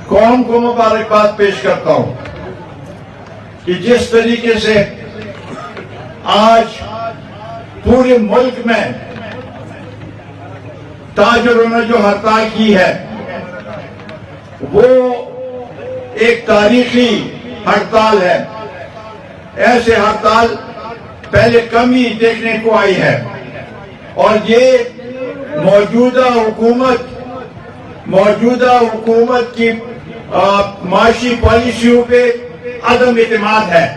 قوم کو مبارکباد پیش کرتا ہوں کہ جس طریقے سے آج پورے ملک میں تاجروں نے جو ہڑتال کی ہے وہ ایک تاریخی ہڑتال ہے. ایسے ہڑتال پہلے کم ہی دیکھنے کو آئی ہے اور یہ موجودہ حکومت کی معاشی پالیسیوں پہ عدم اعتماد ہے.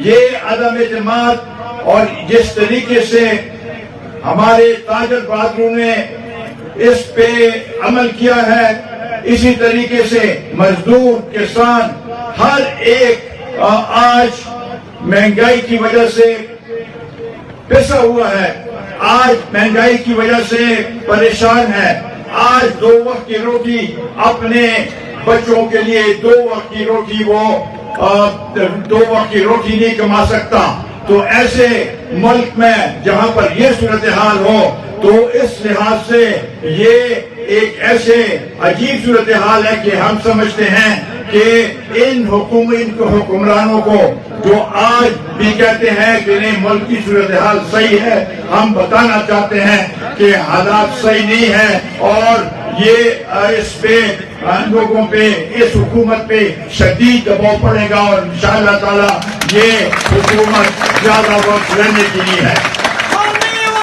یہ عدم اعتماد اور جس طریقے سے ہمارے تاجر برادروں نے اس پہ عمل کیا ہے اسی طریقے سے مزدور کسان ہر ایک آج مہنگائی کی وجہ سے پسا ہوا ہے. آج مہنگائی کی وجہ سے پریشان ہے. آج 2 وقت کی روٹی اپنے بچوں کے لیے 2 وقت کی روٹی وہ 2 وقت کی روٹی نہیں کما سکتا. تو ایسے ملک میں جہاں پر یہ صورتحال ہو تو اس لحاظ سے یہ ایک ایسے عجیب صورتحال ہے کہ ہم سمجھتے ہیں کہ ان حکمرانوں کو جو آج بھی کہتے ہیں کہ نہیں ملک کی صورتحال صحیح ہے، ہم بتانا چاہتے ہیں کہ حالات صحیح نہیں ہیں اور یہ اس پہ لوگوں پہ اس حکومت پہ شدید دباؤ پڑے گا اور انشاءاللہ تعالی یہ حکومت زیادہ وقت رہنے کی نہیں ہے.